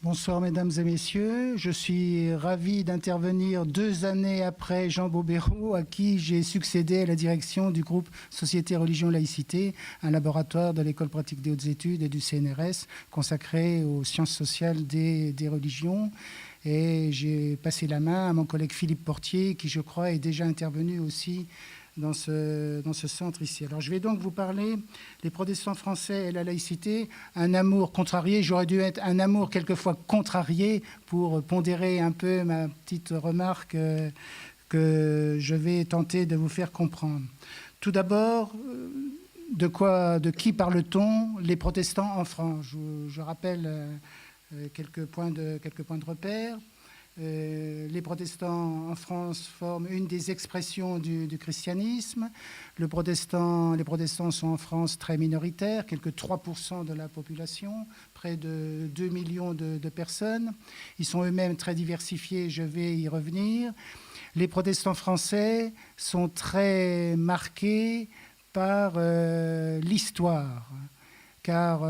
Bonsoir mesdames et messieurs, je suis ravi d'intervenir 2 années après Jean Bobéro, à qui j'ai succédé à la direction du groupe Société, Religion, Laïcité, un laboratoire de l'École pratique des hautes études et du CNRS consacré aux sciences sociales des religions. Et j'ai passé la main à mon collègue Philippe Portier, qui je crois est déjà intervenu aussi dans ce centre ici. Alors je vais donc vous parler des protestants français et la laïcité, un amour contrarié. J'aurais dû être un amour quelquefois contrarié pour pondérer un peu ma petite remarque que je vais tenter de vous faire comprendre. Tout d'abord, de qui parle-t-on? Les protestants en France. Je rappelle quelques points de repère. Les protestants en France forment une des expressions du christianisme. Les protestants sont en France très minoritaires, quelques 3% de la population, près de 2 millions de personnes. Ils sont eux-mêmes très diversifiés, je vais y revenir. Les protestants français sont très marqués par l'histoire. Car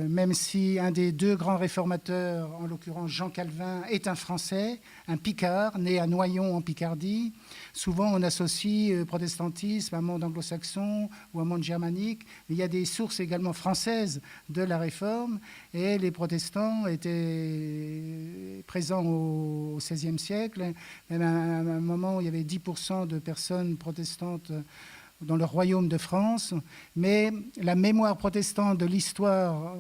même si un des 2 grands réformateurs, en l'occurrence Jean Calvin, est un Français, un Picard, né à Noyon en Picardie, souvent on associe protestantisme à un monde anglo-saxon ou à un monde germanique, mais il y a des sources également françaises de la Réforme, et les protestants étaient présents au XVIe siècle, même à un moment où il y avait 10% de personnes protestantes dans le royaume de France, mais la mémoire protestante de l'histoire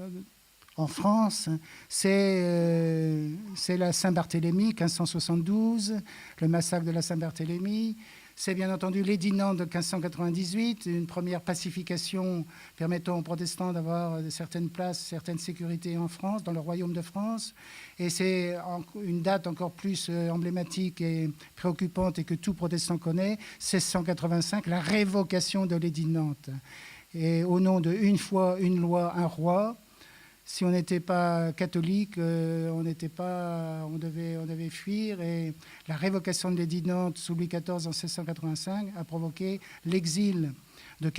en France, c'est la Saint-Barthélemy, 1572, le massacre de la Saint-Barthélemy. C'est bien entendu l'édit Nantes de 1598, une première pacification permettant aux protestants d'avoir certaines places, certaines sécurités en France, dans le royaume de France. Et c'est une date encore plus emblématique et préoccupante et que tout protestant connaît, 1685, la révocation de l'édit de Nantes. Et au nom de une foi, une loi, un roi, si on n'était pas catholique, on devait fuir. Et la révocation de l'édit de Nantes sous Louis XIV en 1685 a provoqué l'exil de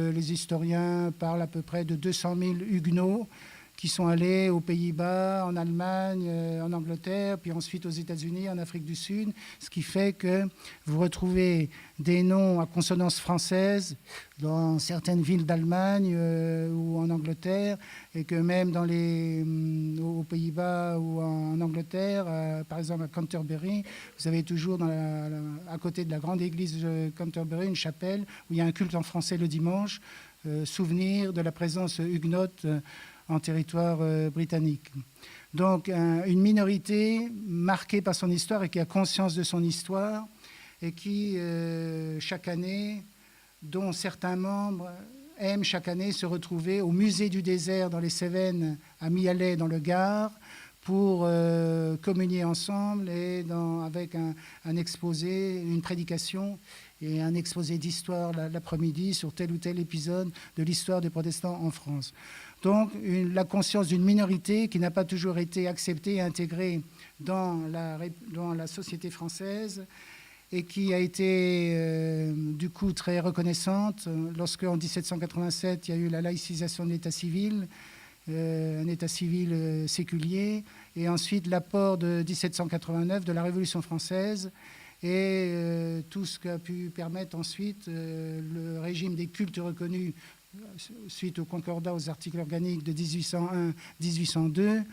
les historiens parlent à peu près de 200 000 huguenots qui sont allés aux Pays-Bas, en Allemagne, en Angleterre, puis ensuite aux États-Unis, en Afrique du Sud, ce qui fait que vous retrouvez des noms à consonance française dans certaines villes d'Allemagne ou en Angleterre, et que même aux Pays-Bas ou en Angleterre, par exemple à Canterbury, vous avez toujours à côté de la grande église de Canterbury une chapelle où il y a un culte en français le dimanche, souvenir de la présence huguenote en territoire britannique. Donc une minorité marquée par son histoire et qui a conscience de son histoire et qui, chaque année, dont certains membres aiment chaque année se retrouver au musée du désert dans les Cévennes, à Mialet dans le Gard, pour communier ensemble et avec un exposé, une prédication et un exposé d'histoire l'après-midi sur tel ou tel épisode de l'histoire des protestants en France. Donc la conscience d'une minorité qui n'a pas toujours été acceptée et intégrée dans la société française et qui a été du coup très reconnaissante lorsque en 1787 il y a eu la laïcisation de l'état civil, un état civil séculier, et ensuite l'apport de 1789 de la Révolution française et tout ce qu'a pu permettre ensuite le régime des cultes reconnus suite au concordat aux articles organiques de 1801-1802,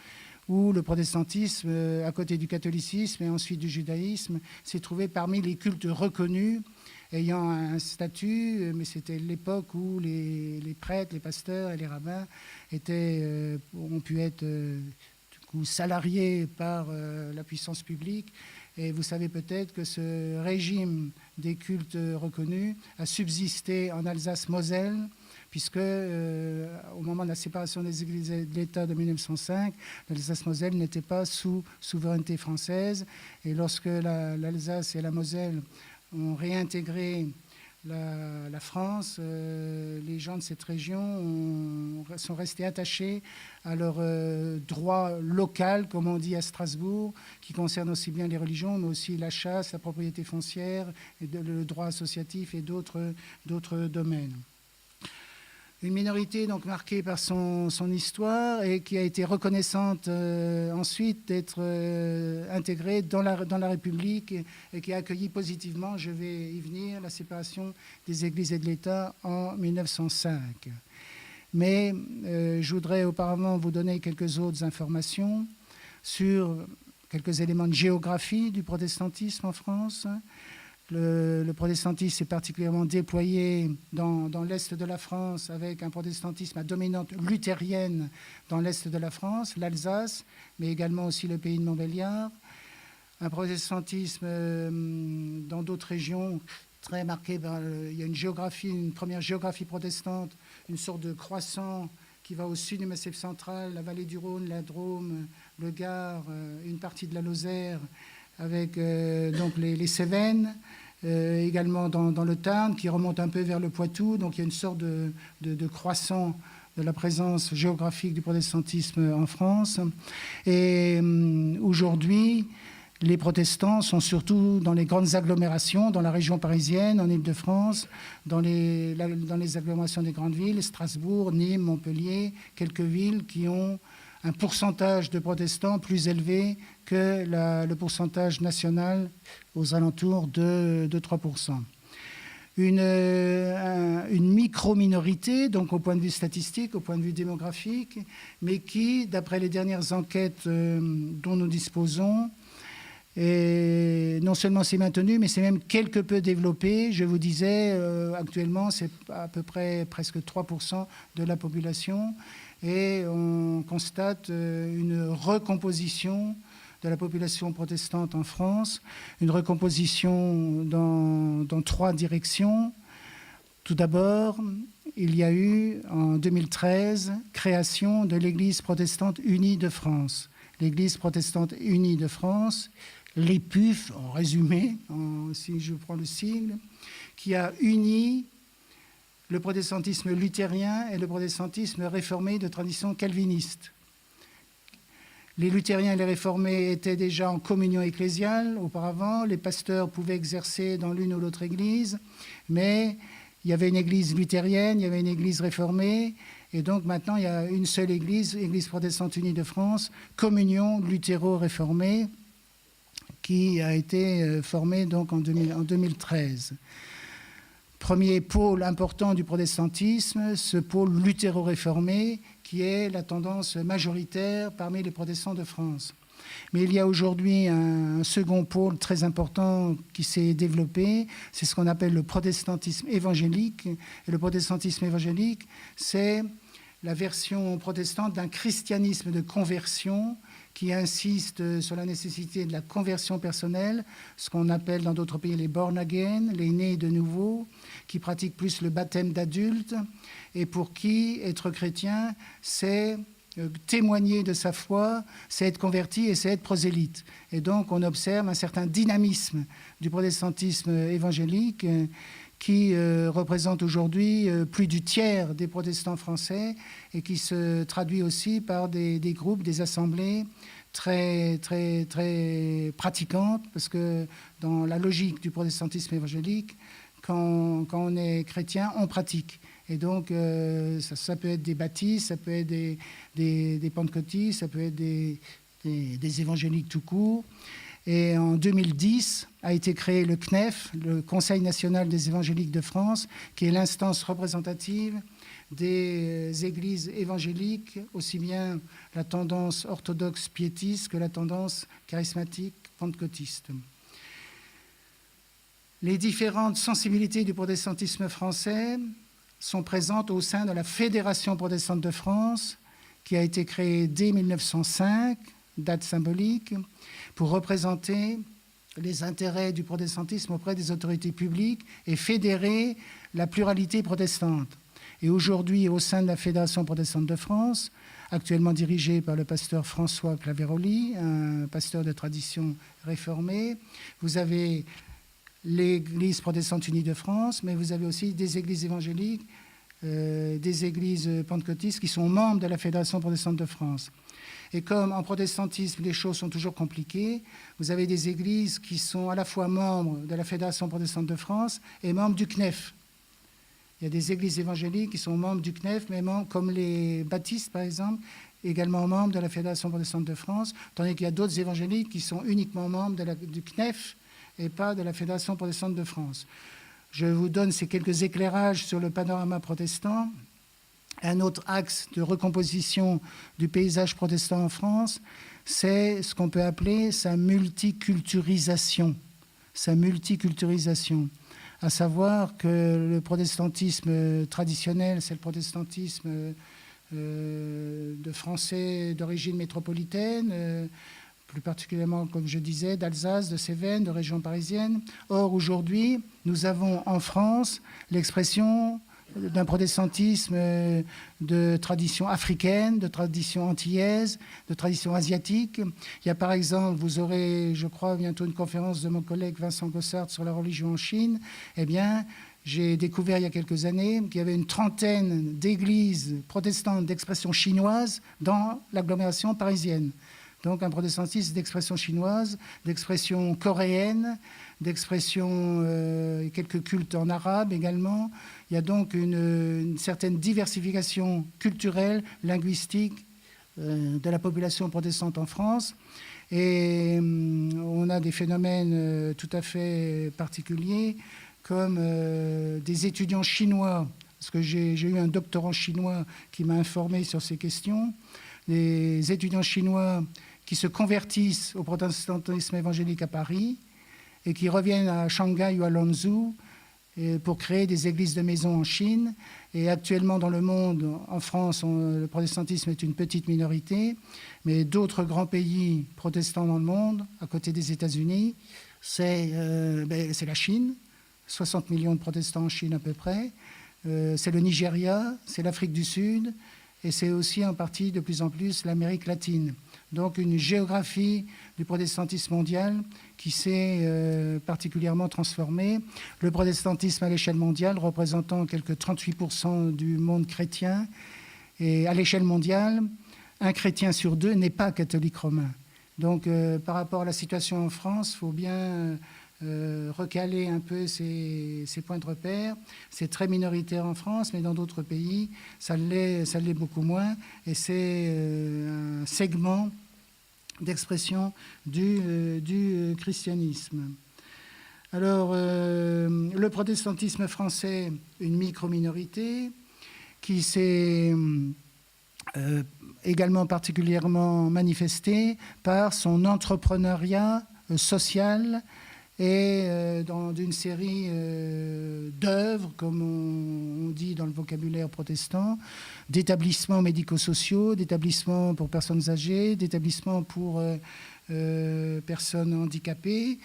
où le protestantisme, à côté du catholicisme et ensuite du judaïsme, s'est trouvé parmi les cultes reconnus, ayant un statut, mais c'était l'époque où les prêtres, les pasteurs et les rabbins ont pu être du coup, salariés par la puissance publique. Et vous savez peut-être que ce régime des cultes reconnus a subsisté en Alsace-Moselle, puisque au moment de la séparation des églises et de l'État de 1905, l'Alsace-Moselle n'était pas sous souveraineté française. Et lorsque l'Alsace et la Moselle ont réintégré la France, les gens de cette région sont restés attachés à leur droit local, comme on dit à Strasbourg, qui concerne aussi bien les religions, mais aussi la chasse, la propriété foncière, et le droit associatif et d'autres domaines. Une minorité donc marquée par son histoire et qui a été reconnaissante ensuite d'être intégrée dans la République et qui a accueilli positivement, je vais y venir, la séparation des églises et de l'État en 1905. Mais je voudrais auparavant vous donner quelques autres informations sur quelques éléments de géographie du protestantisme en France. Le protestantisme est particulièrement déployé dans l'est de la France avec un protestantisme à dominante luthérienne dans l'est de la France, l'Alsace, mais également aussi le pays de Montbéliard. Un protestantisme dans d'autres régions très marqué par... il y a une première géographie protestante, une sorte de croissant qui va au sud du Massif central, la vallée du Rhône, la Drôme, le Gard, une partie de la Lozère, avec donc les Cévennes, également dans le Tarn, qui remonte un peu vers le Poitou. Donc il y a une sorte de croissant de la présence géographique du protestantisme en France. Et aujourd'hui, les protestants sont surtout dans les grandes agglomérations, dans la région parisienne, en Île-de-France, dans les agglomérations des grandes villes, Strasbourg, Nîmes, Montpellier, quelques villes qui ont un pourcentage de protestants plus élevé que le pourcentage national aux alentours de 3%. Une micro-minorité, donc au point de vue statistique, au point de vue démographique, mais qui, d'après les dernières enquêtes dont nous disposons, et non seulement c'est maintenu, mais c'est même quelque peu développé. Je vous disais, actuellement, c'est à peu près presque 3% de la population. Et on constate une recomposition de la population protestante en France, une recomposition dans 3 directions. Tout d'abord, il y a eu, en 2013, création de l'Église protestante unie de France. L'Église protestante unie de France, l'EPUF, en résumé, si je prends le sigle, qui a uni le protestantisme luthérien et le protestantisme réformé de tradition calviniste. Les luthériens et les réformés étaient déjà en communion ecclésiale auparavant. Les pasteurs pouvaient exercer dans l'une ou l'autre église, mais il y avait une église luthérienne, il y avait une église réformée, et donc maintenant il y a une seule église, Église protestante unie de France, communion luthéro-réformée, qui a été formée donc en 2013. Premier pôle important du protestantisme, ce pôle luthéro-réformé, qui est la tendance majoritaire parmi les protestants de France. Mais il y a aujourd'hui un second pôle très important qui s'est développé, c'est ce qu'on appelle le protestantisme évangélique. Et le protestantisme évangélique, c'est la version protestante d'un christianisme de conversion qui insiste sur la nécessité de la conversion personnelle, ce qu'on appelle dans d'autres pays les born again, les nés de nouveau, qui pratiquent plus le baptême d'adulte, et pour qui être chrétien, c'est témoigner de sa foi, c'est être converti et c'est être prosélyte. Et donc on observe un certain dynamisme du protestantisme évangélique qui représente aujourd'hui plus du tiers des protestants français et qui se traduit aussi par des groupes, des assemblées très, très, très pratiquantes, parce que dans la logique du protestantisme évangélique, quand on est chrétien, on pratique. Et donc, ça peut être des baptistes, ça peut être des pentecôtistes, ça peut être des évangéliques tout court. Et en 2010 a été créé le CNEF, le Conseil national des évangéliques de France, qui est l'instance représentative des églises évangéliques, aussi bien la tendance orthodoxe piétiste que la tendance charismatique pentecôtiste. Les différentes sensibilités du protestantisme français sont présentes au sein de la Fédération protestante de France, qui a été créée dès 1905, date symbolique, pour représenter les intérêts du protestantisme auprès des autorités publiques et fédérer la pluralité protestante. Et aujourd'hui, au sein de la Fédération protestante de France, actuellement dirigée par le pasteur François Claveroli, un pasteur de tradition réformée, vous avez l'Église protestante unie de France, mais vous avez aussi des églises évangéliques, des églises pentecôtistes qui sont membres de la Fédération protestante de France. Et comme en protestantisme, les choses sont toujours compliquées, vous avez des églises qui sont à la fois membres de la Fédération protestante de France et membres du CNEF. Il y a des églises évangéliques qui sont membres du CNEF, mais comme les baptistes, par exemple, également membres de la Fédération protestante de France, tandis qu'il y a d'autres évangéliques qui sont uniquement membres du CNEF et pas de la Fédération protestante de France. Je vous donne ces quelques éclairages sur le panorama protestant. Un autre axe de recomposition du paysage protestant en France, c'est ce qu'on peut appeler sa multiculturisation. Sa multiculturisation. À savoir que le protestantisme traditionnel, c'est le protestantisme de Français d'origine métropolitaine, plus particulièrement, comme je disais, d'Alsace, de Cévennes, de région parisienne. Or, aujourd'hui, nous avons en France l'expression d'un protestantisme de tradition africaine, de tradition antillaise, de tradition asiatique. Il y a par exemple, vous aurez, je crois, bientôt une conférence de mon collègue Vincent Gossard sur la religion en Chine. Eh bien, j'ai découvert il y a quelques années qu'il y avait une trentaine d'églises protestantes d'expression chinoise dans l'agglomération parisienne. Donc un protestantisme d'expression chinoise, d'expression coréenne, d'expression quelques cultes en arabe également. Il y a donc une certaine diversification culturelle, linguistique de la population protestante en France. Et on a des phénomènes tout à fait particuliers, comme des étudiants chinois, parce que j'ai eu un doctorant chinois qui m'a informé sur ces questions, des étudiants chinois qui se convertissent au protestantisme évangélique à Paris et qui reviennent à Shanghai ou à Lanzhou pour créer des églises de maison en Chine. Et actuellement, dans le monde, en France, le protestantisme est une petite minorité, mais d'autres grands pays protestants dans le monde, à côté des États-Unis, c'est la Chine, 60 millions de protestants en Chine à peu près, c'est le Nigeria, c'est l'Afrique du Sud, et c'est aussi en partie de plus en plus l'Amérique latine. Donc une géographie du protestantisme mondial qui s'est particulièrement transformée. Le protestantisme à l'échelle mondiale représentant quelques 38% du monde chrétien. Et à l'échelle mondiale, un chrétien sur deux n'est pas catholique romain. Donc par rapport à la situation en France, il faut bien recaler un peu ces points de repère. C'est très minoritaire en France, mais dans d'autres pays, ça l'est beaucoup moins. Et c'est un segment d'expression du christianisme. Alors, le protestantisme français, une micro-minorité, qui s'est également particulièrement manifestée par son entrepreneuriat social et d'une série d'œuvres, comme on dit dans le vocabulaire protestant, d'établissements médico-sociaux, d'établissements pour personnes âgées, d'établissements pour personnes handicapées,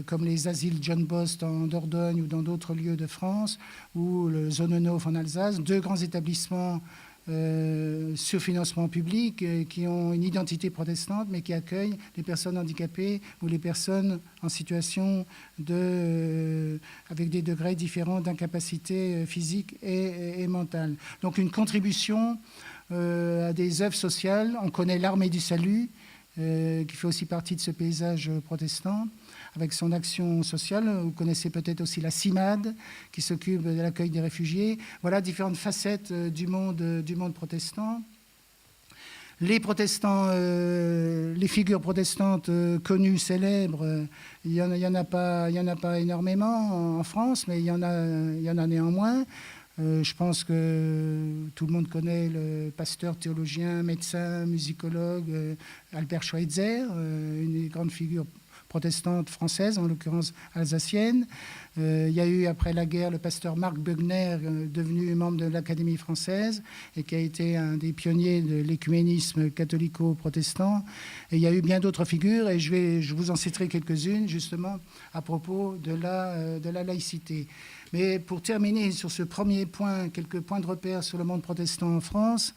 comme les asiles John Bost en Dordogne ou dans d'autres lieux de France, ou le Zonenhof en Alsace, deux grands établissements sur financement public qui ont une identité protestante mais qui accueillent les personnes handicapées ou les personnes en situation avec des degrés différents d'incapacité physique et mentale. Donc une contribution à des œuvres sociales. On connaît l'Armée du Salut qui fait aussi partie de ce paysage protestant avec son action sociale. Vous connaissez peut-être aussi la CIMAD, qui s'occupe de l'accueil des réfugiés. Voilà différentes facettes du monde protestant. Les protestants, les figures protestantes connues, célèbres, il y en a pas énormément en France, mais il y en a néanmoins. Je pense que tout le monde connaît le pasteur, théologien, médecin, musicologue Albert Schweitzer, une des grandes figures protestante française, en l'occurrence alsacienne. Il y a eu, après la guerre, le pasteur Marc Bugner, devenu membre de l'Académie française et qui a été un des pionniers de l'écuménisme catholico-protestant. Et il y a eu bien d'autres figures et je vous en citerai quelques-unes, justement, à propos de la laïcité. Mais pour terminer sur ce premier point, quelques points de repère sur le monde protestant en France,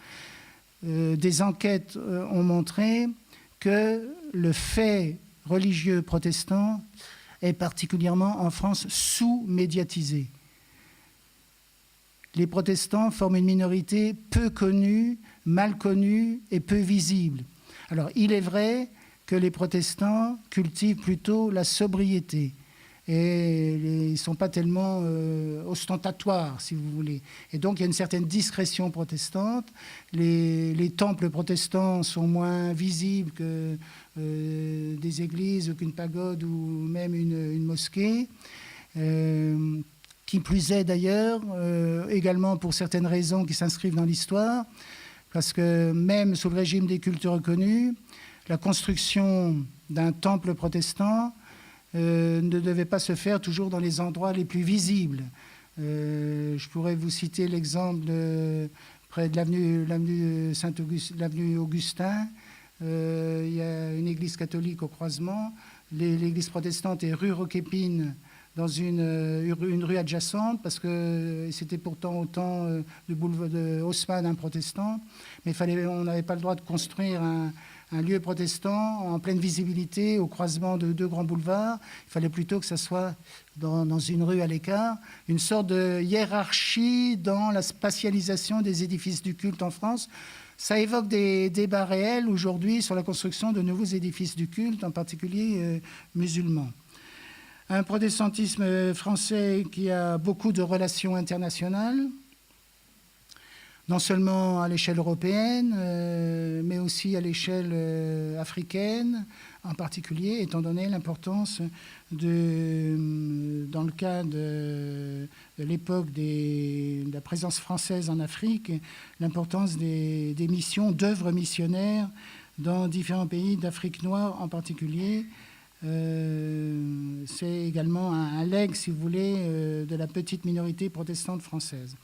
des enquêtes ont montré que le fait religieux protestant est particulièrement en France sous-médiatisé. Les protestants forment une minorité peu connue, mal connue et peu visible. Alors, il est vrai que les protestants cultivent plutôt la sobriété et ils ne sont pas tellement ostentatoires, si vous voulez. Et donc, il y a une certaine discrétion protestante. Les temples protestants sont moins visibles que des églises, qu'une pagode ou même une mosquée. Qui plus est d'ailleurs, également pour certaines raisons qui s'inscrivent dans l'histoire, parce que même sous le régime des cultes reconnus, la construction d'un temple protestant ne devait pas se faire toujours dans les endroits les plus visibles. Je pourrais vous citer l'exemple près de l'avenue Augustin. Il y a une église catholique au croisement. L'église protestante est rue Roquépine, dans une rue adjacente, parce que c'était pourtant au temps du boulevard de Haussmann, un protestant. Mais on n'avait pas le droit de construire un lieu protestant en pleine visibilité au croisement de deux grands boulevards. Il fallait plutôt que ça soit dans une rue à l'écart. Une sorte de hiérarchie dans la spatialisation des édifices du culte en France. Ça évoque des débats réels aujourd'hui sur la construction de nouveaux édifices du culte, en particulier musulmans. Un protestantisme français qui a beaucoup de relations internationales, non seulement à l'échelle européenne, mais aussi à l'échelle africaine, en particulier, étant donné l'importance dans le cas de l'époque de la présence française en Afrique, l'importance des missions, d'œuvres missionnaires dans différents pays d'Afrique noire en particulier. C'est également un legs, si vous voulez, de la petite minorité protestante française.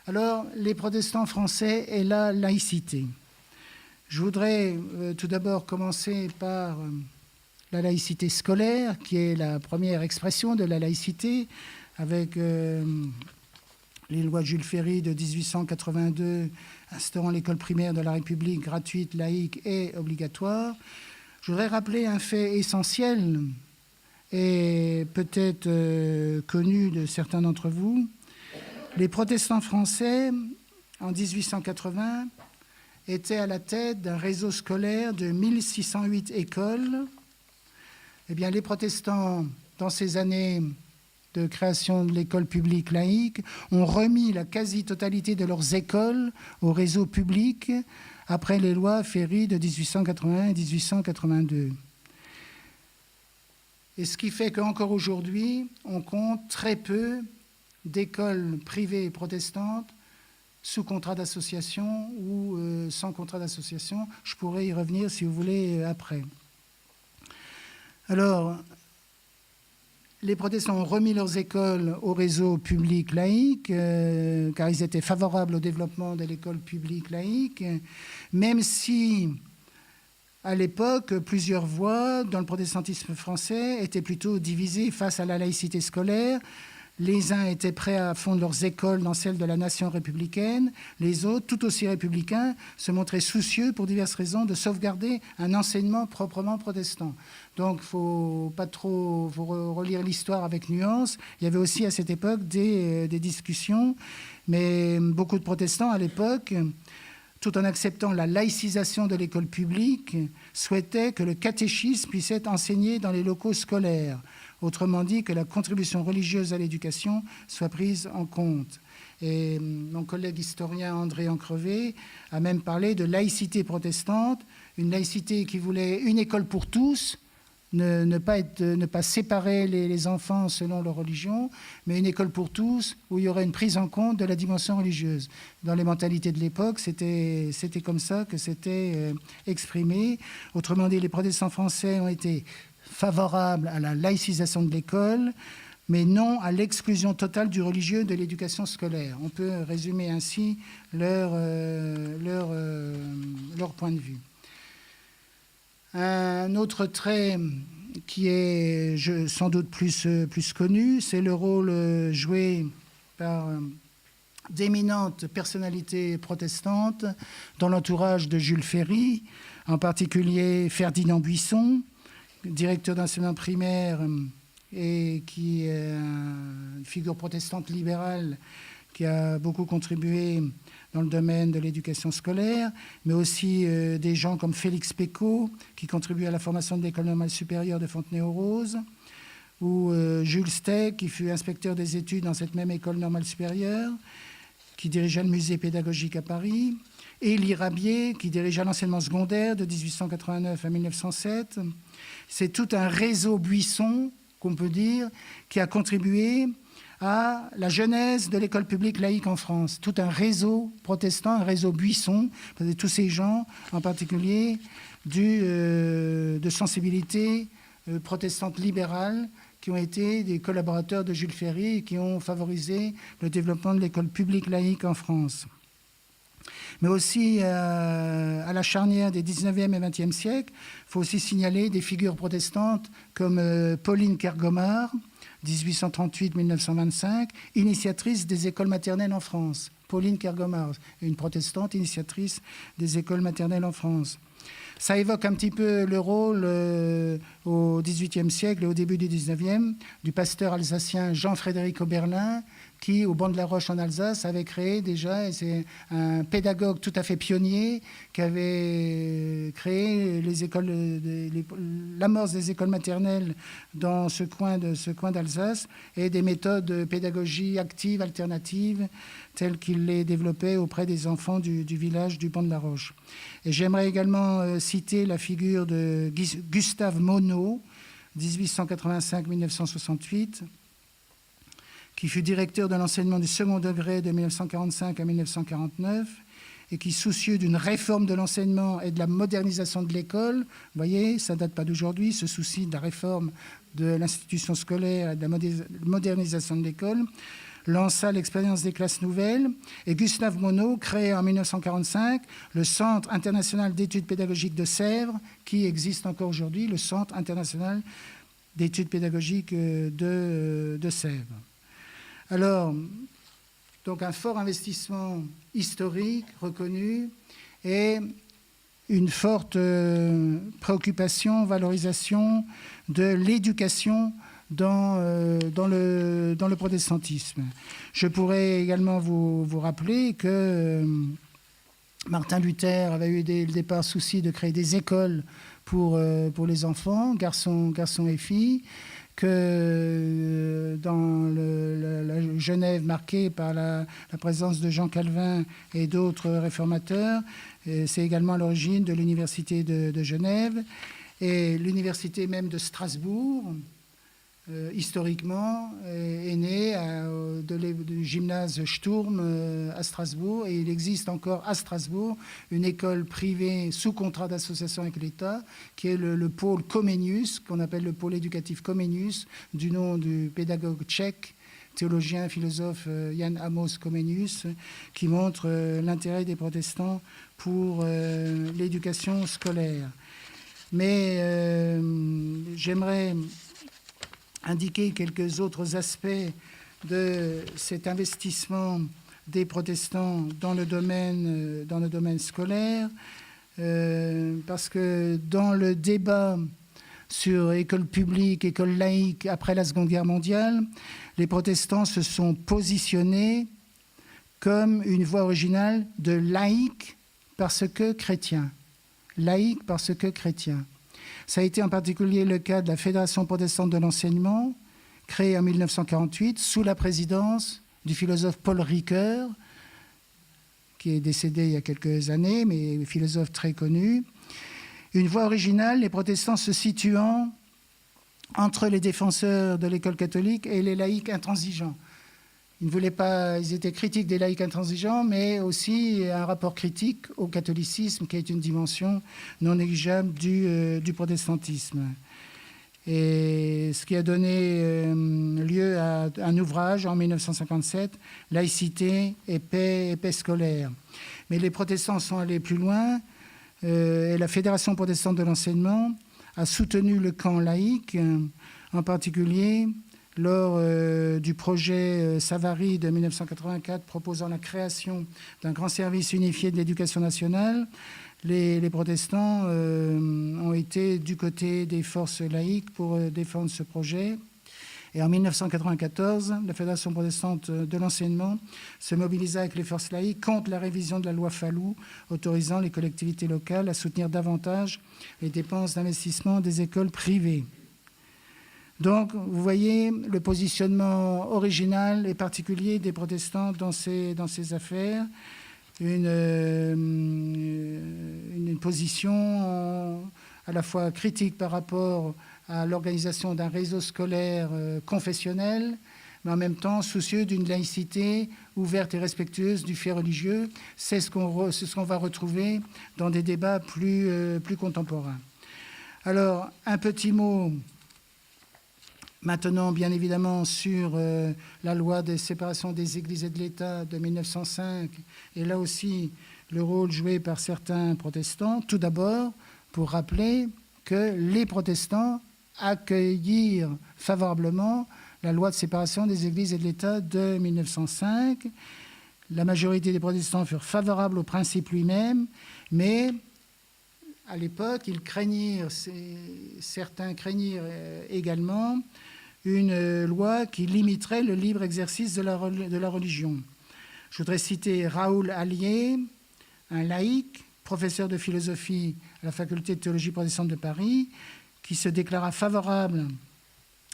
Alors, les protestants français et la laïcité. Je voudrais tout d'abord commencer par la laïcité scolaire, qui est la première expression de la laïcité, avec les lois de Jules Ferry de 1882, instaurant l'école primaire de la République gratuite, laïque et obligatoire. Je voudrais rappeler un fait essentiel et peut-être connu de certains d'entre vous. Les protestants français, en 1880, étaient à la tête d'un réseau scolaire de 1608 écoles. Eh bien, les protestants, dans ces années de création de l'école publique laïque, ont remis la quasi-totalité de leurs écoles au réseau public après les lois Ferry de 1881 et 1882. Et ce qui fait qu'encore aujourd'hui, on compte très peu d'écoles privées protestantes sous contrat d'association ou sans contrat d'association. Je pourrais y revenir, si vous voulez, après. Alors, les protestants ont remis leurs écoles au réseau public laïque, car ils étaient favorables au développement de l'école publique laïque, même si, à l'époque, plusieurs voix dans le protestantisme français étaient plutôt divisées face à la laïcité scolaire. Les uns étaient prêts à fondre leurs écoles dans celles de la nation républicaine. Les autres, tout aussi républicains, se montraient soucieux, pour diverses raisons, de sauvegarder un enseignement proprement protestant. Donc, il ne faut pas trop relire l'histoire avec nuance. Il y avait aussi à cette époque des discussions, mais beaucoup de protestants à l'époque, tout en acceptant la laïcisation de l'école publique, souhaitaient que le catéchisme puisse être enseigné dans les locaux scolaires. Autrement dit, que la contribution religieuse à l'éducation soit prise en compte. Et mon collègue historien André Ancrevet a même parlé de laïcité protestante, une laïcité qui voulait une école pour tous, ne pas séparer les enfants selon leur religion, mais une école pour tous où il y aurait une prise en compte de la dimension religieuse. Dans les mentalités de l'époque, c'était comme ça que c'était exprimé. Autrement dit, les protestants français ont été favorables à la laïcisation de l'école, mais non à l'exclusion totale du religieux de l'éducation scolaire. On peut résumer ainsi leur point de vue. Un autre trait qui est sans doute plus connu, c'est le rôle joué par d'éminentes personnalités protestantes dans l'entourage de Jules Ferry, en particulier Ferdinand Buisson, directeur d'enseignement primaire et qui est une figure protestante libérale qui a beaucoup contribué dans le domaine de l'éducation scolaire, mais aussi des gens comme Félix Pécaud, qui contribuent à la formation de l'École normale supérieure de Fontenay-aux-Roses, ou Jules Steg, qui fut inspecteur des études dans cette même école normale supérieure, qui dirigea le musée pédagogique à Paris, Élie Rabier, qui dirigea l'enseignement secondaire de 1889 à 1907. C'est tout un réseau buisson, qu'on peut dire, qui a contribué à la genèse de l'école publique laïque en France. Tout un réseau protestant, un réseau buisson, tous ces gens, en particulier, de sensibilité protestante libérale, qui ont été des collaborateurs de Jules Ferry et qui ont favorisé le développement de l'école publique laïque en France. Mais aussi à la charnière des 19e et 20e siècles, il faut aussi signaler des figures protestantes comme Pauline Kergomar, 1838-1925, initiatrice des écoles maternelles en France. Pauline Kergomar, une protestante initiatrice des écoles maternelles en France. Ça évoque un petit peu le rôle au XVIIIe siècle et au début du XIXe du pasteur alsacien Jean-Frédéric Oberlin, qui, au banc de la Roche en Alsace, avait créé déjà, et c'est un pédagogue tout à fait pionnier, qui avait créé l'amorce des écoles maternelles dans ce coin d'Alsace, et des méthodes de pédagogie active, alternative, telles qu'il les développait auprès des enfants du village du banc de la Roche. Et j'aimerais également citer la figure de Gustave Monod, 1885-1968, qui fut directeur de l'enseignement du second degré de 1945 à 1949 et qui, soucieux d'une réforme de l'enseignement et de la modernisation de l'école, vous voyez, ça ne date pas d'aujourd'hui, ce souci de la réforme de l'institution scolaire et de la modernisation de l'école, lança l'expérience des classes nouvelles, et Gustave Monod crée en 1945 le Centre international d'études pédagogiques de Sèvres, qui existe encore aujourd'hui, le Centre international d'études pédagogiques de Sèvres. Alors, donc un fort investissement historique reconnu et une forte préoccupation, valorisation de l'éducation dans le protestantisme. Je pourrais également vous rappeler que Martin Luther avait eu dès le départ souci de créer des écoles pour les enfants, garçons et filles, que dans la Genève marquée par la présence de Jean Calvin et d'autres réformateurs, c'est également à l'origine de l'université de Genève et l'université même de Strasbourg. Historiquement, est né du gymnase Sturm à Strasbourg, et il existe encore à Strasbourg une école privée sous contrat d'association avec l'État, qui est le pôle Comenius, qu'on appelle le pôle éducatif Comenius, du nom du pédagogue tchèque, théologien, philosophe Jan Amos Comenius, qui montre l'intérêt des protestants pour l'éducation scolaire. Mais j'aimerais indiquer quelques autres aspects de cet investissement des protestants dans le domaine scolaire, parce que dans le débat sur école publique, école laïque après la Seconde Guerre mondiale, les protestants se sont positionnés comme une voie originale de laïque parce que chrétien. Laïque parce que chrétien. Ça a été en particulier le cas de la Fédération protestante de l'enseignement, créée en 1948 sous la présidence du philosophe Paul Ricoeur, qui est décédé il y a quelques années, mais philosophe très connu. Une voie originale, les protestants se situant entre les défenseurs de l'école catholique et les laïcs intransigeants. Ils ne voulaient pas, ils étaient critiques des laïcs intransigeants, mais aussi un rapport critique au catholicisme, qui est une dimension non négligeable du protestantisme. Et ce qui a donné lieu à un ouvrage en 1957, Laïcité et paix scolaire. Mais les protestants sont allés plus loin, et la Fédération protestante de l'enseignement a soutenu le camp laïque, en particulier lors du projet Savary de 1984 proposant la création d'un grand service unifié de l'éducation nationale. Les protestants ont été du côté des forces laïques pour défendre ce projet. Et en 1994, la Fédération protestante de l'enseignement se mobilisa avec les forces laïques contre la révision de la loi Fallou, autorisant les collectivités locales à soutenir davantage les dépenses d'investissement des écoles privées. Donc, vous voyez le positionnement original et particulier des protestants dans ces affaires. Une position à la fois critique par rapport à l'organisation d'un réseau scolaire confessionnel, mais en même temps soucieux d'une laïcité ouverte et respectueuse du fait religieux. C'est ce qu'on va retrouver dans des débats plus contemporains. Alors, un petit mot maintenant, bien évidemment, sur la loi de séparation des églises et de l'État de 1905, et là aussi, le rôle joué par certains protestants. Tout d'abord, pour rappeler que les protestants accueillirent favorablement la loi de séparation des églises et de l'État de 1905. La majorité des protestants furent favorables au principe lui-même, mais à l'époque, certains craignirent également une loi qui limiterait le libre exercice de la religion. Je voudrais citer Raoul Allier, un laïc, professeur de philosophie à la faculté de théologie protestante de Paris, qui se déclara favorable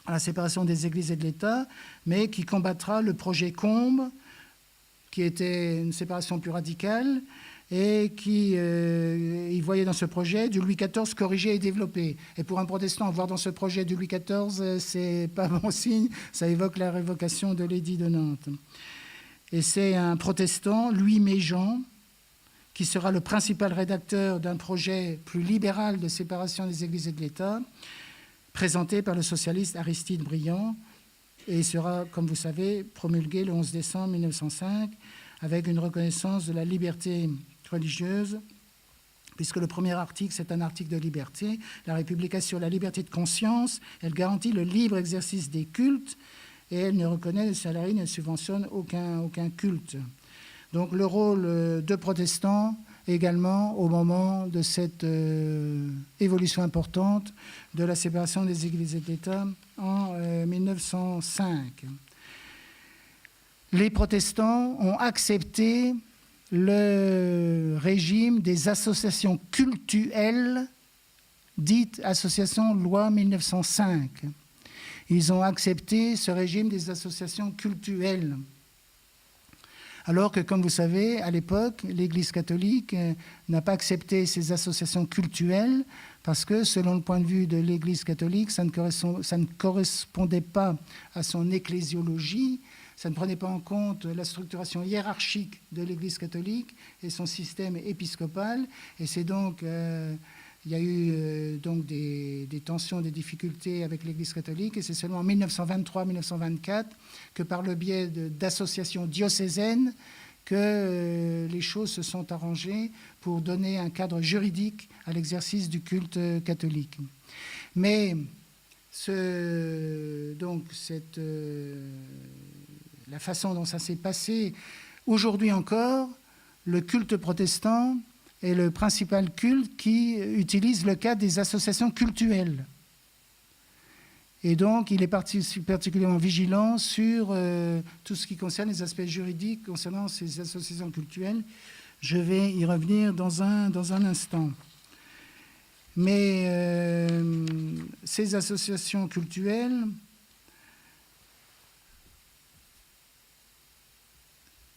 à la séparation des églises et de l'État, mais qui combattra le projet Combes, qui était une séparation plus radicale, et qui il voyait dans ce projet du Louis XIV corrigé et développé. Et pour un protestant, voir dans ce projet du Louis XIV, c'est pas bon signe, ça évoque la révocation de l'édit de Nantes. Et c'est un protestant, Louis Méjean, qui sera le principal rédacteur d'un projet plus libéral de séparation des églises et de l'État, présenté par le socialiste Aristide Briand, et sera, comme vous savez, promulgué le 11 décembre 1905, avec une reconnaissance de la liberté religieuse, puisque le premier article, c'est un article de liberté. La République assure la liberté de conscience, elle garantit le libre exercice des cultes, et elle ne reconnaît, le salarié ne subventionne aucun culte. Donc le rôle de protestants également au moment de cette évolution importante de la séparation des églises et de l'État en 1905. Les protestants ont accepté le régime des associations cultuelles, dites associations loi 1905. Ils ont accepté ce régime des associations cultuelles. Alors que, comme vous savez, à l'époque, l'Église catholique n'a pas accepté ces associations cultuelles parce que, selon le point de vue de l'Église catholique, ça ne correspondait pas à son ecclésiologie, ça ne prenait pas en compte la structuration hiérarchique de l'Église catholique et son système épiscopal. Et c'est donc, il y a eu donc des tensions, des difficultés avec l'Église catholique. Et c'est seulement en 1923-1924 que, par le biais d'associations diocésaines, que les choses se sont arrangées pour donner un cadre juridique à l'exercice du culte catholique. Mais la façon dont ça s'est passé, aujourd'hui encore, le culte protestant est le principal culte qui utilise le cadre des associations cultuelles. Et donc, il est particulièrement vigilant sur tout ce qui concerne les aspects juridiques concernant ces associations cultuelles. Je vais y revenir dans un instant. Mais ces associations cultuelles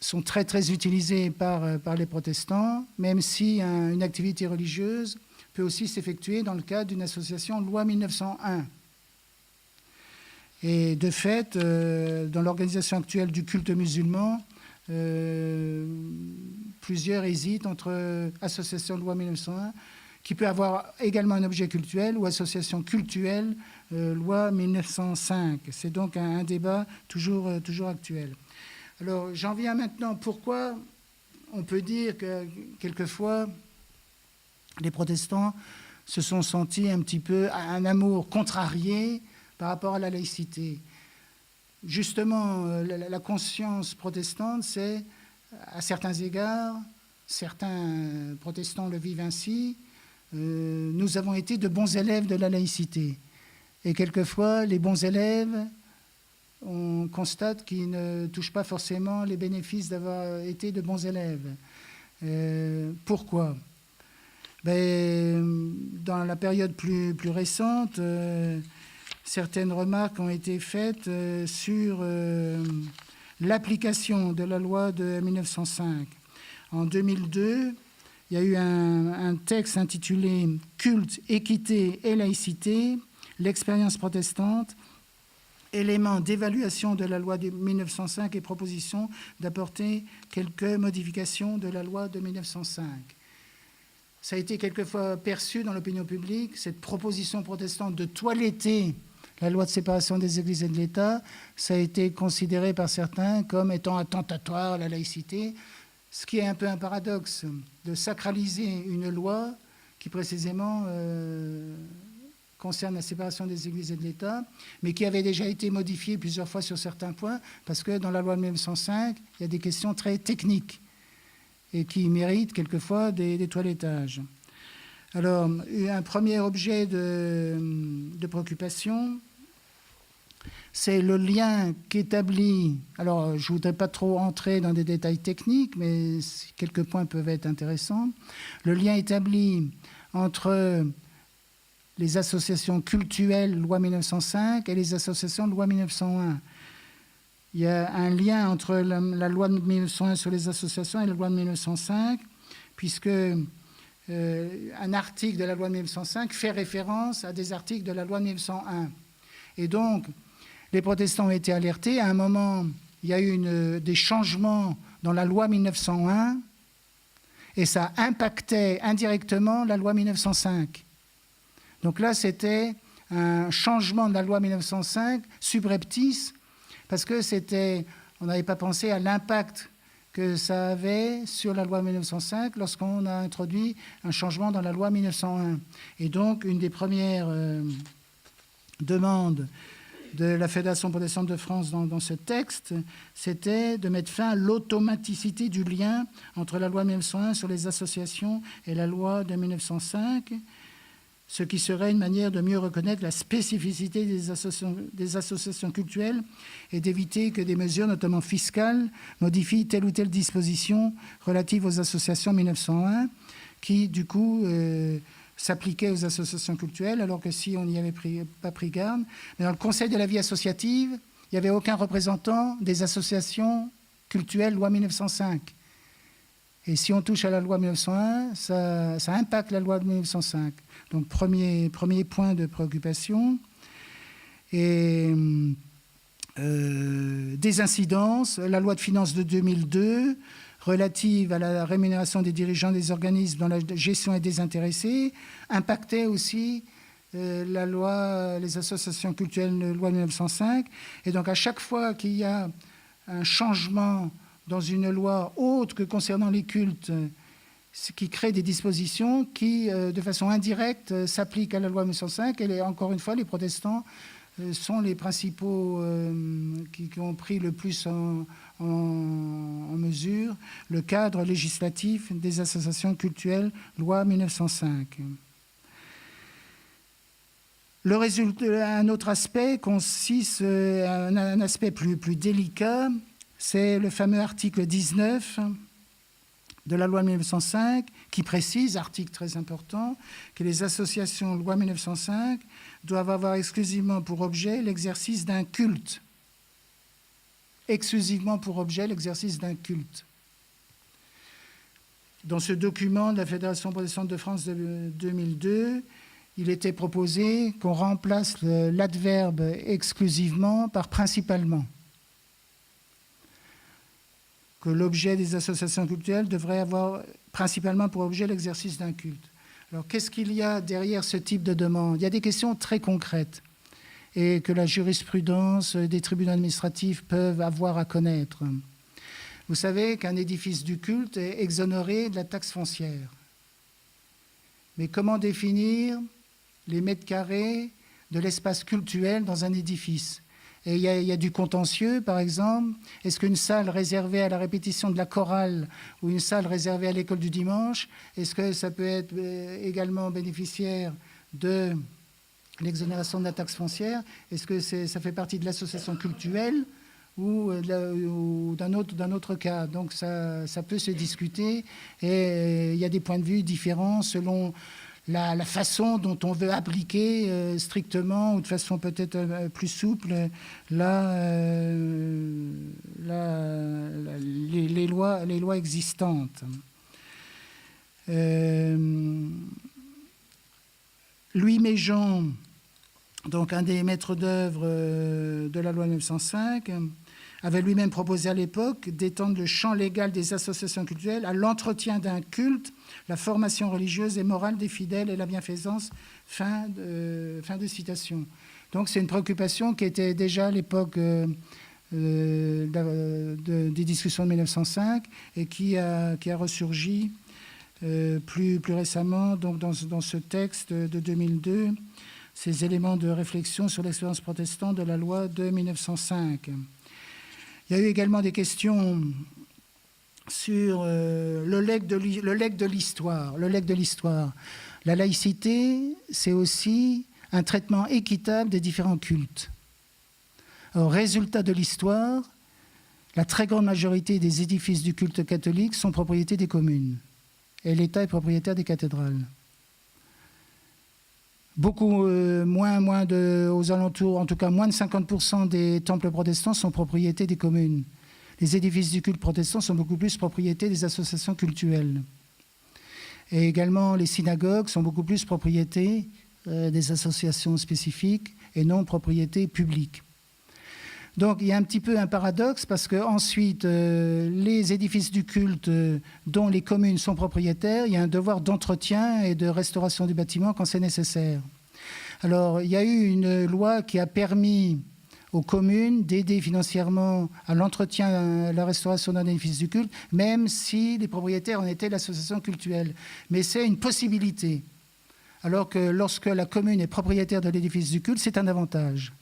sont très, très utilisées par les protestants, même si une activité religieuse peut aussi s'effectuer dans le cadre d'une association loi 1901. Et de fait, dans l'organisation actuelle du culte musulman, plusieurs hésitent entre association loi 1901, qui peut avoir également un objet cultuel, ou association cultuelle, loi 1905. C'est donc un débat toujours actuel. Alors, j'en viens maintenant. Pourquoi on peut dire que, quelquefois, les protestants se sont sentis un petit peu à un amour contrarié par rapport à la laïcité. Justement, la conscience protestante, c'est, à certains égards, certains protestants le vivent ainsi, nous avons été de bons élèves de la laïcité. Et quelquefois, les bons élèves, on constate qu'ils ne touchent pas forcément les bénéfices d'avoir été de bons élèves. Pourquoi ? Dans la période plus récente, certaines remarques ont été faites sur l'application de la loi de 1905. En 2002, il y a eu un texte intitulé « Culte, équité et laïcité, l'expérience protestante, éléments d'évaluation de la loi de 1905 et proposition d'apporter quelques modifications de la loi de 1905 ». Ça a été quelquefois perçu dans l'opinion publique, cette proposition protestante de toiletter la loi de séparation des églises et de l'État, ça a été considéré par certains comme étant attentatoire à la laïcité, ce qui est un peu un paradoxe, de sacraliser une loi qui précisément concerne la séparation des églises et de l'État, mais qui avait déjà été modifiée plusieurs fois sur certains points, parce que dans la loi de 1905, il y a des questions très techniques et qui méritent quelquefois des toilettages. Alors, un premier objet de préoccupation, c'est le lien qu'établit, alors je ne voudrais pas trop entrer dans des détails techniques, mais quelques points peuvent être intéressants, le lien établi entre les associations cultuelles loi 1905 et les associations loi 1901. Il y a un lien entre la loi de 1901 sur les associations et la loi de 1905, puisque un article de la loi de 1905 fait référence à des articles de la loi de 1901. Et donc, les protestants ont été alertés. À un moment, il y a eu des changements dans la loi 1901 et ça impactait indirectement la loi 1905. Donc là, c'était un changement de la loi 1905 subreptice parce que on n'avait pas pensé à l'impact que ça avait sur la loi 1905 lorsqu'on a introduit un changement dans la loi 1901. Et donc, une des premières demandes de la Fédération protestante de France dans ce texte, c'était de mettre fin à l'automaticité du lien entre la loi 1901 sur les associations et la loi de 1905, ce qui serait une manière de mieux reconnaître la spécificité des associations cultuelles et d'éviter que des mesures, notamment fiscales, modifient telle ou telle disposition relative aux associations 1901, qui, du coup, s'appliquait aux associations cultuelles, alors que si on n'y avait pas pris garde. Mais dans le Conseil de la vie associative, il n'y avait aucun représentant des associations cultuelles loi 1905. Et si on touche à la loi 1901, ça impacte la loi de 1905. Donc, premier point de préoccupation. Et des incidences, la loi de finances de 2002, relative à la rémunération des dirigeants des organismes dont la gestion est désintéressée, impactait aussi la loi, les associations culturelles de loi 1905. Et donc, à chaque fois qu'il y a un changement dans une loi autre que concernant les cultes, ce qui crée des dispositions qui, de façon indirecte, s'appliquent à la loi 1905. Et encore une fois, les protestants sont les principaux qui ont pris le plus en mesure le cadre législatif des associations cultuelles, loi 1905. Le résultat, un autre aspect consiste, un aspect plus délicat, c'est le fameux article 19 de la loi 1905 qui précise, article très important, que les associations loi 1905 doivent avoir exclusivement pour objet l'exercice d'un culte. Exclusivement pour objet l'exercice d'un culte. Dans ce document de la Fédération protestante de France de 2002, il était proposé qu'on remplace l'adverbe exclusivement par principalement. Que l'objet des associations culturelles devrait avoir principalement pour objet l'exercice d'un culte. Alors, qu'est-ce qu'il y a derrière ce type de demande ? Il y a des questions très concrètes et que la jurisprudence des tribunaux administratifs peuvent avoir à connaître. Vous savez qu'un édifice du culte est exonéré de la taxe foncière. Mais comment définir les mètres carrés de l'espace cultuel dans un édifice ? Et il y a du contentieux, par exemple. Est-ce qu'une salle réservée à la répétition de la chorale ou une salle réservée à l'école du dimanche, est-ce que ça peut être également bénéficiaire de l'exonération de la taxe foncière ? Est-ce que ça fait partie de l'association cultuelle ou d'un autre cas ? Donc ça peut se discuter et il y a des points de vue différents selon la façon dont on veut appliquer strictement ou de façon peut-être plus souple les lois existantes. Louis Méjean, donc un des maîtres d'œuvre de la loi 1905, avait lui-même proposé à l'époque d'étendre le champ légal des associations cultuelles à l'entretien d'un culte, la formation religieuse et morale des fidèles et la bienfaisance. Fin de citation. Donc c'est une préoccupation qui était déjà à l'époque des discussions de 1905 et qui a ressurgi plus récemment donc dans ce texte de 2002, ces éléments de réflexion sur l'expérience protestante de la loi de 1905. Il y a eu également des questions sur le legs de l'histoire. Le legs de l'histoire. La laïcité, c'est aussi un traitement équitable des différents cultes. Alors, résultat de l'histoire, la très grande majorité des édifices du culte catholique sont propriété des communes. Et l'État est propriétaire des cathédrales. Beaucoup aux alentours, en tout cas moins de 50% des temples protestants sont propriété des communes. Les édifices du culte protestant sont beaucoup plus propriété des associations cultuelles. Et également, les synagogues sont beaucoup plus propriété des associations spécifiques et non propriété publique. Donc, il y a un petit peu un paradoxe parce qu'ensuite, les édifices du culte dont les communes sont propriétaires, il y a un devoir d'entretien et de restauration du bâtiment quand c'est nécessaire. Alors, il y a eu une loi qui a permis aux communes d'aider financièrement à l'entretien, à la restauration d'un édifice du culte, même si les propriétaires en étaient l'association cultuelle. Mais c'est une possibilité. Alors que lorsque la commune est propriétaire de l'édifice du culte, c'est un avantage.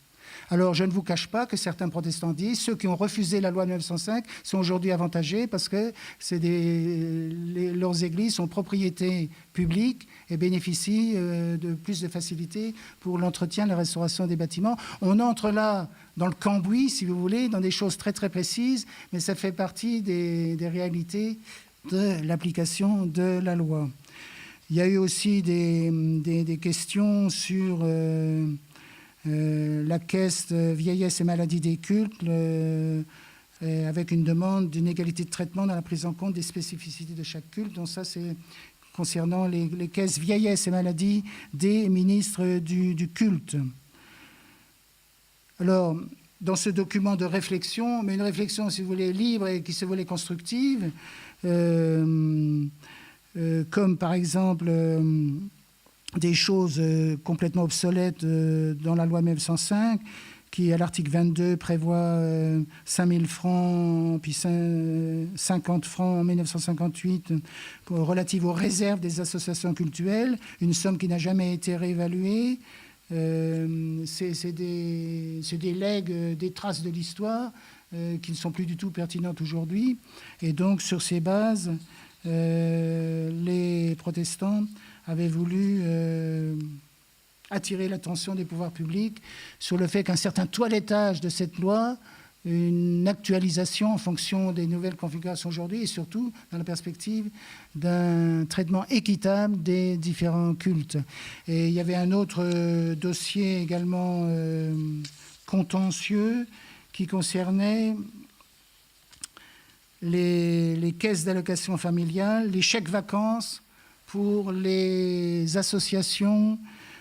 Alors, je ne vous cache pas que certains protestants disent ceux qui ont refusé la loi de 1905 sont aujourd'hui avantagés parce que leurs églises sont propriété publique et bénéficient de plus de facilité pour l'entretien et la restauration des bâtiments. On entre là dans le cambouis, si vous voulez, dans des choses très très précises, mais ça fait partie des réalités de l'application de la loi. Il y a eu aussi des questions sur la caisse de vieillesse et maladie des cultes, avec une demande d'une égalité de traitement dans la prise en compte des spécificités de chaque culte. Donc ça, c'est concernant les caisses vieillesse et maladie des ministres du culte. Alors, dans ce document de réflexion, mais une réflexion, si vous voulez, libre et qui se voulait constructive, comme par exemple des choses complètement obsolètes dans la loi 1905, qui, à l'article 22, prévoit 5 000 francs, puis 50 francs en 1958, relative aux réserves des associations cultuelles, une somme qui n'a jamais été réévaluée. C'est des legs, des traces de l'histoire qui ne sont plus du tout pertinentes aujourd'hui. Et donc, sur ces bases, les protestants avaient voulu attirer l'attention des pouvoirs publics sur le fait qu'un certain toilettage de cette loi, une actualisation en fonction des nouvelles configurations aujourd'hui et surtout dans la perspective d'un traitement équitable des différents cultes. Et il y avait un autre dossier également contentieux qui concernait les caisses d'allocation familiale, les chèques vacances pour les associations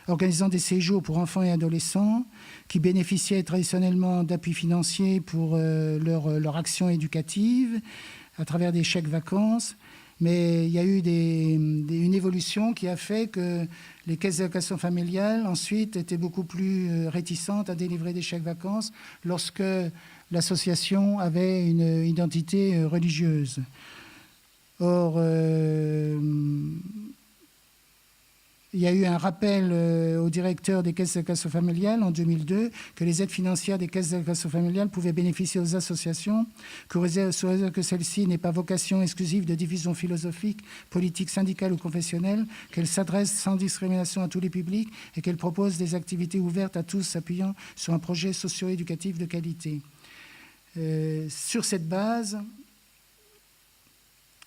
organisant des séjours pour enfants et adolescents qui bénéficiaient traditionnellement d'appui financier pour leur action éducative à travers des chèques vacances. Mais il y a eu une évolution qui a fait que les caisses d'allocation familiale ensuite étaient beaucoup plus réticentes à délivrer des chèques vacances lorsque l'association avait une identité religieuse. Or, il y a eu un rappel au directeur des caisses d'allocation familiale en 2002 que les aides financières des caisses d'allocation familiale pouvaient bénéficier aux associations, sous réserve que celle-ci n'ait pas vocation exclusive de diffusion philosophique, politique, syndicale ou confessionnelle, qu'elle s'adresse sans discrimination à tous les publics et qu'elle propose des activités ouvertes à tous s'appuyant sur un projet socio-éducatif de qualité. Sur cette base,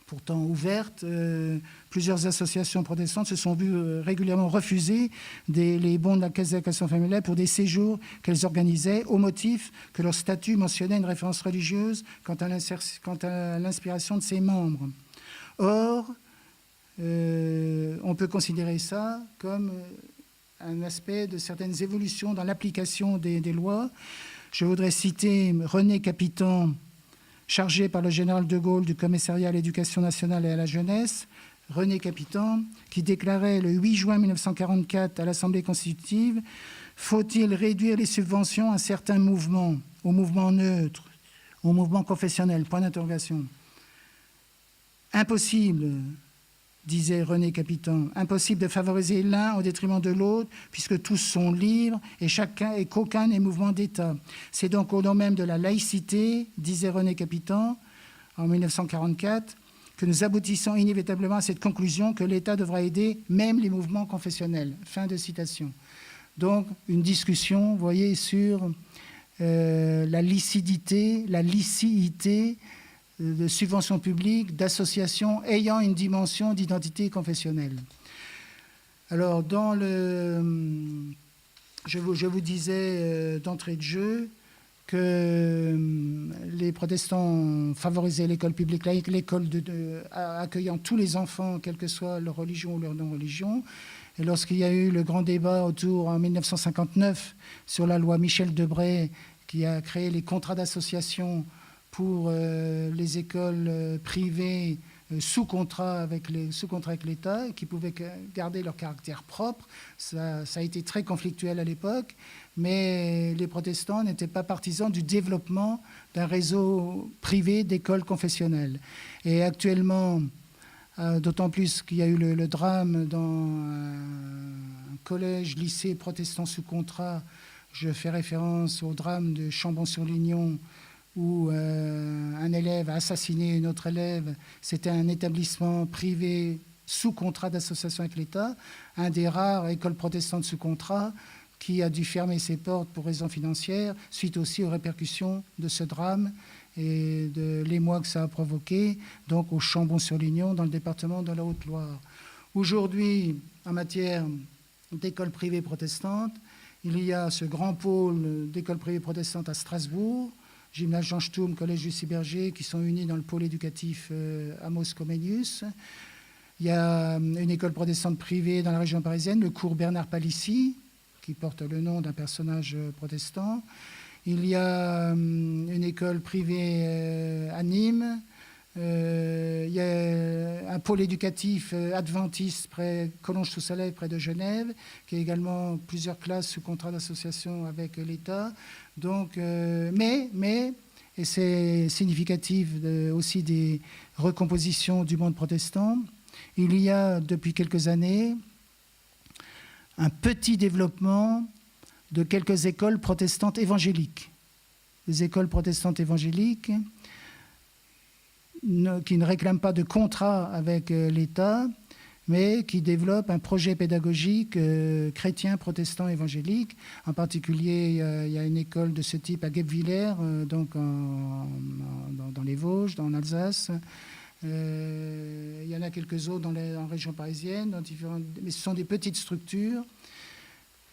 pourtant ouverte, plusieurs associations protestantes se sont vues régulièrement refuser les bons de la Caisse d'allocation familiale pour des séjours qu'elles organisaient au motif que leur statut mentionnait une référence religieuse quant à l'inspiration de ses membres. Or, on peut considérer ça comme un aspect de certaines évolutions dans l'application des lois. Je voudrais citer René Capitan, chargé par le général de Gaulle du commissariat à l'éducation nationale et à la jeunesse, René Capitan, qui déclarait le 8 juin 1944 à l'Assemblée constitutive « Faut-il réduire les subventions à certains mouvements, aux mouvements neutres, aux mouvements confessionnels ?» Point d'interrogation. Impossible, disait René Capitan, impossible de favoriser l'un au détriment de l'autre, puisque tous sont libres et qu'aucun n'est mouvement d'État. C'est donc au nom même de la laïcité, disait René Capitan en 1944, que nous aboutissons inévitablement à cette conclusion que l'État devra aider même les mouvements confessionnels. Fin de citation. Donc, une discussion, vous voyez, sur la licéité de subventions publiques, d'associations ayant une dimension d'identité confessionnelle. Alors, je vous disais d'entrée de jeu que les protestants favorisaient l'école publique laïque, l'école accueillant tous les enfants, quelle que soit leur religion ou leur non-religion. Et lorsqu'il y a eu le grand débat autour, en 1959, sur la loi Michel Debré, qui a créé les contrats d'association pour les écoles privées sous contrat avec l'État, qui pouvaient garder leur caractère propre. Ça a été très conflictuel à l'époque, mais les protestants n'étaient pas partisans du développement d'un réseau privé d'écoles confessionnelles. Et actuellement, d'autant plus qu'il y a eu le drame dans un collège, lycée protestant sous contrat, je fais référence au drame de Chambon-sur-Lignon, où un élève a assassiné une autre élève. C'était un établissement privé sous contrat d'association avec l'État, un des rares écoles protestantes sous contrat qui a dû fermer ses portes pour raisons financières, suite aussi aux répercussions de ce drame et de l'émoi que ça a provoqué, donc au Chambon-sur-Lignon, dans le département de la Haute-Loire. Aujourd'hui, en matière d'écoles privées protestantes, il y a ce grand pôle d'écoles privées protestantes à Strasbourg, Gymnase Jean Sturm, Collège Lucie Berger, qui sont unis dans le pôle éducatif Amos Comenius. Il y a une école protestante privée dans la région parisienne, le cours Bernard Palissy, qui porte le nom d'un personnage protestant. Il y a une école privée à Nîmes. Il y a un pôle éducatif adventiste près Collonges-sous-Salève, près de Genève, qui a également plusieurs classes sous contrat d'association avec l'État. Donc, mais et c'est significatif aussi des recompositions du monde protestant, il y a depuis quelques années un petit développement de quelques écoles protestantes évangéliques. Les écoles protestantes évangéliques qui ne réclament pas de contrat avec l'État, mais qui développent un projet pédagogique chrétien, protestant, évangélique. En particulier, il y a une école de ce type à Guebwiller, donc dans les Vosges, en Alsace. Il y en a quelques autres en région parisienne, mais ce sont des petites structures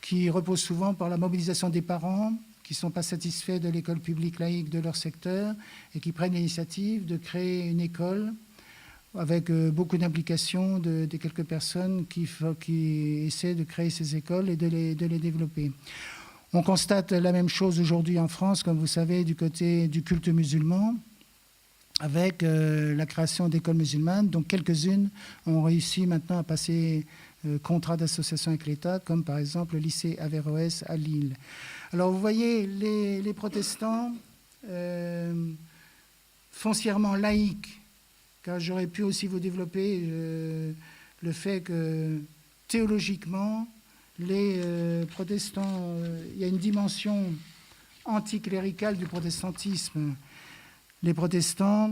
qui reposent souvent par la mobilisation des parents qui ne sont pas satisfaits de l'école publique laïque de leur secteur et qui prennent l'initiative de créer une école avec beaucoup d'implications de quelques personnes qui essaient de créer ces écoles et de les développer. On constate la même chose aujourd'hui en France, comme vous savez, du côté du culte musulman, avec la création d'écoles musulmanes, dont quelques-unes ont réussi maintenant à passer contrat d'association avec l'État, comme par exemple le lycée Averroès à Lille. Alors vous voyez, les protestants foncièrement laïques, car j'aurais pu aussi vous développer le fait que théologiquement, les protestants, il y a une dimension anticléricale du protestantisme. Les protestants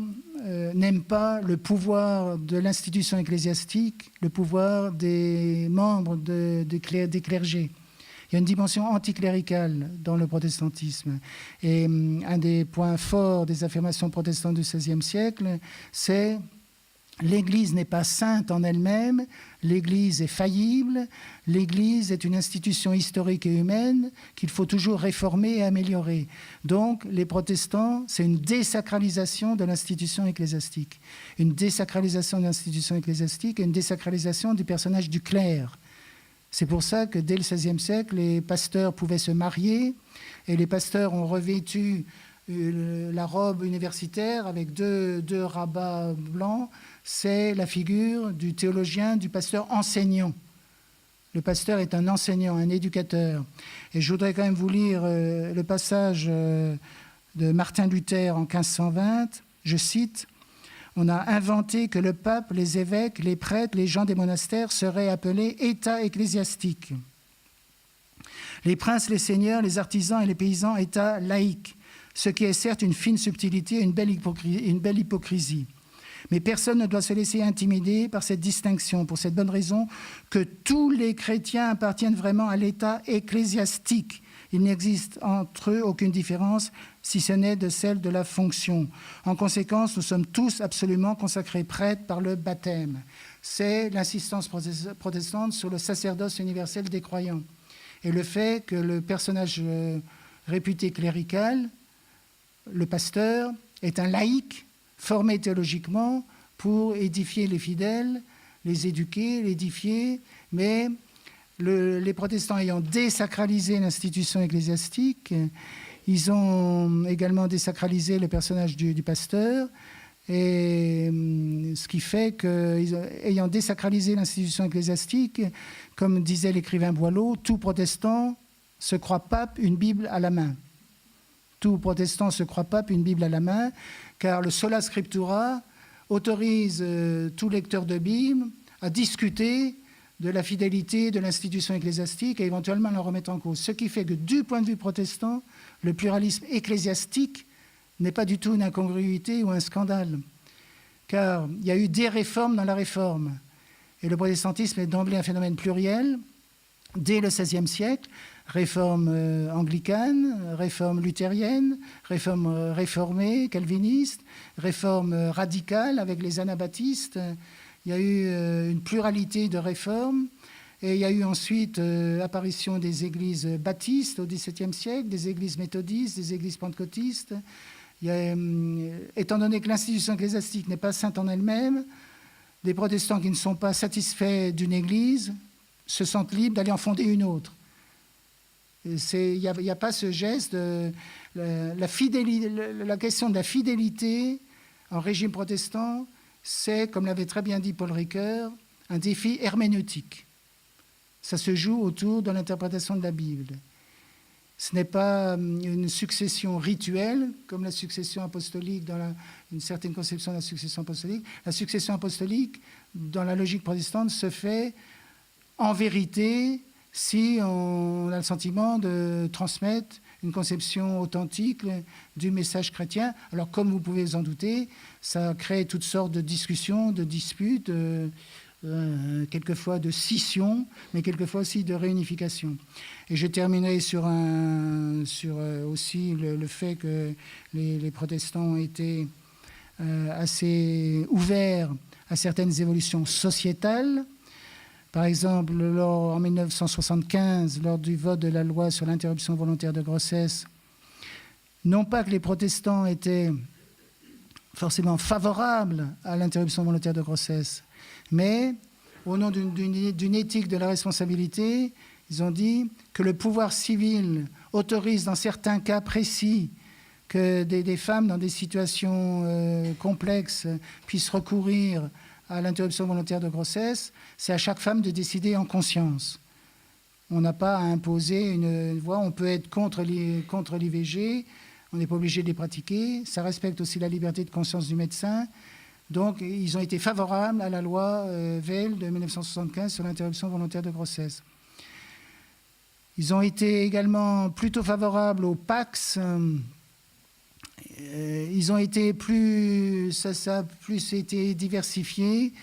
n'aiment pas le pouvoir de l'institution ecclésiastique, le pouvoir des membres des clergés. Il y a une dimension anticléricale dans le protestantisme. Et un des points forts des affirmations protestantes du XVIe siècle, c'est L'Église n'est pas sainte en elle-même, l'Église est faillible, l'Église est une institution historique et humaine qu'il faut toujours réformer et améliorer. Donc, les protestants, c'est une désacralisation de l'institution ecclésiastique. Une désacralisation de l'institution ecclésiastique et une désacralisation du personnage du clerc. C'est pour ça que dès le XVIe siècle, les pasteurs pouvaient se marier et les pasteurs ont revêtu la robe universitaire avec deux rabats blancs. C'est la figure du théologien, du pasteur enseignant. Le pasteur est un enseignant, un éducateur. Et je voudrais quand même vous lire le passage de Martin Luther en 1520. Je cite, « On a inventé que le pape, les évêques, les prêtres, les gens des monastères seraient appelés État ecclésiastique. Les princes, les seigneurs, les artisans et les paysans, État laïque. Ce qui est certes une fine subtilité et une belle hypocrisie. Mais personne ne doit se laisser intimider par cette distinction, pour cette bonne raison que tous les chrétiens appartiennent vraiment à l'état ecclésiastique. Il n'existe entre eux aucune différence, si ce n'est de celle de la fonction. En conséquence, nous sommes tous absolument consacrés prêtres par le baptême. » C'est l'insistance protestante sur le sacerdoce universel des croyants. Et le fait que le personnage réputé clérical, le pasteur, est un laïc formé théologiquement pour édifier les fidèles, les éduquer, l'édifier, mais les protestants ayant désacralisé l'institution ecclésiastique, ils ont également désacralisé le personnage du pasteur, et ce qui fait qu'ayant désacralisé l'institution ecclésiastique, comme disait l'écrivain Boileau, tout protestant se croit pape, une Bible à la main. Tout protestant se croit pape, une Bible à la main, car le sola scriptura autorise tout lecteur de Bible à discuter de la fidélité de l'institution ecclésiastique et éventuellement la remettre en cause. Ce qui fait que du point de vue protestant, le pluralisme ecclésiastique n'est pas du tout une incongruité ou un scandale, car il y a eu des réformes dans la réforme. Et le protestantisme est d'emblée un phénomène pluriel. Dès le XVIe siècle, réforme anglicane, réforme luthérienne, réforme réformée, calviniste, réforme radicale avec les anabaptistes. Il y a eu une pluralité de réformes. Et il y a eu ensuite apparition des églises baptistes au XVIIe siècle, des églises méthodistes, des églises pentecôtistes. Étant donné que l'institution ecclésiastique n'est pas sainte en elle-même, des protestants qui ne sont pas satisfaits d'une église se sentent libres d'aller en fonder une autre. Il n'y a pas ce geste de la question de la fidélité en régime protestant, c'est, comme l'avait très bien dit Paul Ricoeur, un défi herméneutique. Ça se joue autour de l'interprétation de la Bible. Ce n'est pas une succession rituelle, comme la succession apostolique, une certaine conception de la succession apostolique. La succession apostolique, dans la logique protestante, se fait en vérité si on a le sentiment de transmettre une conception authentique du message chrétien. Alors, comme vous pouvez vous en douter, ça crée toutes sortes de discussions, de disputes, quelquefois de scission, mais quelquefois aussi de réunification. Et je terminerai sur aussi le fait que les protestants ont été assez ouverts à certaines évolutions sociétales. Par exemple, en 1975, lors du vote de la loi sur l'interruption volontaire de grossesse, non pas que les protestants étaient forcément favorables à l'interruption volontaire de grossesse, mais au nom d'une éthique de la responsabilité, ils ont dit que le pouvoir civil autorise dans certains cas précis que des femmes dans des situations complexes puissent recourir à l'interruption volontaire de grossesse. C'est à chaque femme de décider en conscience. On n'a pas à imposer une voie. On peut être contre l'IVG, on n'est pas obligé de les pratiquer. Ça respecte aussi la liberté de conscience du médecin. Donc, ils ont été favorables à la loi Veil de 1975 sur l'interruption volontaire de grossesse. Ils ont été également plutôt favorables au Pacs. Ils ont été ça a plus été diversifié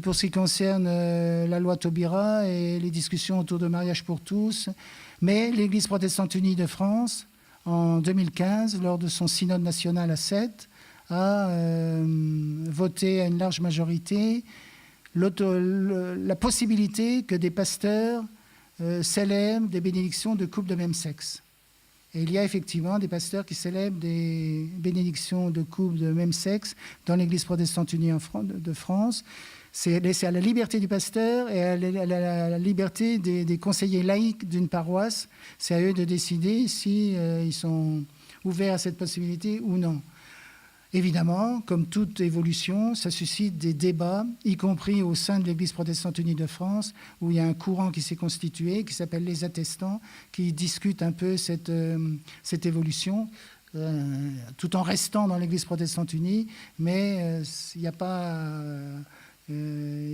pour ce qui concerne la loi Taubira et les discussions autour de mariage pour tous. Mais l'Église protestante unie de France, en 2015, lors de son synode national à Sète, a voté à une large majorité la possibilité que des pasteurs célèbrent des bénédictions de couples de même sexe. Et il y a effectivement des pasteurs qui célèbrent des bénédictions de couples de même sexe dans l'Église protestante unie de France. C'est à la liberté du pasteur et à la liberté des conseillers laïcs d'une paroisse. C'est à eux de décider si ils sont ouverts à cette possibilité ou non. Évidemment, comme toute évolution, ça suscite des débats, y compris au sein de l'Église protestante unie de France, où il y a un courant qui s'est constitué, qui s'appelle les attestants, qui discutent un peu cette évolution, tout en restant dans l'Église protestante unie, mais il y a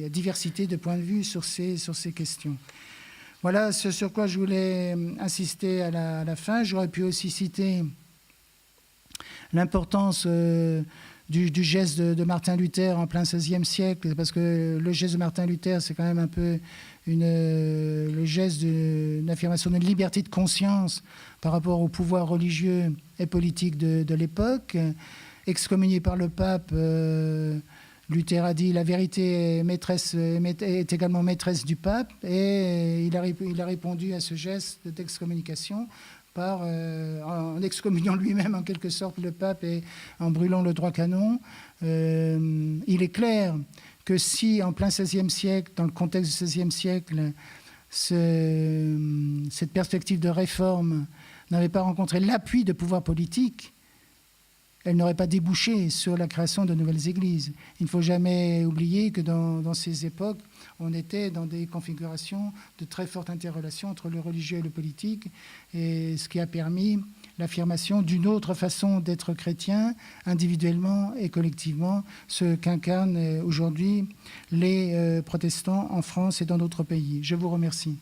diversité de points de vue sur ces questions. Voilà ce sur quoi je voulais insister à la fin. J'aurais pu aussi citer l'importance du geste de Martin Luther en plein XVIe siècle, parce que le geste de Martin Luther, c'est quand même un peu le geste d'une affirmation d'une liberté de conscience par rapport au pouvoir religieux et politique de l'époque. Excommunié par le pape, Luther a dit « la vérité est également maîtresse du pape » et il a répondu à ce geste d'excommunication en excommuniant lui-même en quelque sorte le pape et en brûlant le droit canon. Il est clair que si en plein XVIe siècle, dans le contexte du XVIe siècle, cette perspective de réforme n'avait pas rencontré l'appui de pouvoirs politiques, elle n'aurait pas débouché sur la création de nouvelles églises. Il ne faut jamais oublier que dans ces époques, on était dans des configurations de très forte interrelation entre le religieux et le politique, et ce qui a permis l'affirmation d'une autre façon d'être chrétien, individuellement et collectivement, ce qu'incarnent aujourd'hui les protestants en France et dans d'autres pays. Je vous remercie.